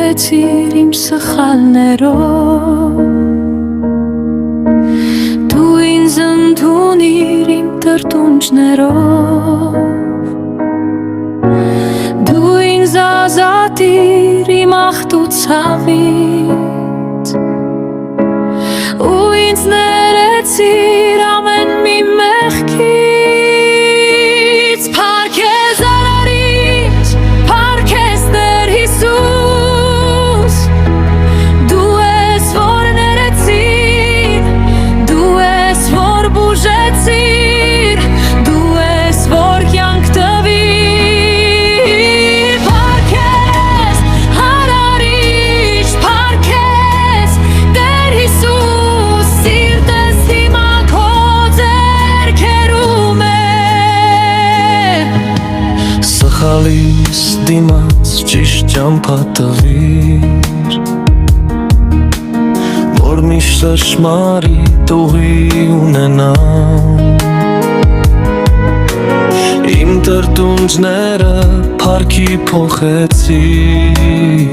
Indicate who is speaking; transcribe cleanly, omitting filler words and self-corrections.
Speaker 1: ներեցիր իմ սխալներով Դու ինձ ընդունիր իմ տրտունջներով Դու ինձ ազատիր իմ աղտուցավից Ու ինձ ներեցիր ամեն մի մեղքից Փառք քեզ արարիչ, փառք քեզ Տեր Հիսուս Դու ես որ ներեցիր, դու ես որ բուժեցիր Դու ես որ կյանք տվիր Փառք քեզ արարիչ, փառք քեզ Տեր Հիսուս Սիրտս հիմա քո ձեռքերում է Սխալիս դիմաց ճիշտ ճամփա տվիր Որ միշտ ճշմարիտ ուղի ունենամ Իմ տրտունջները փառքի փոխեցիր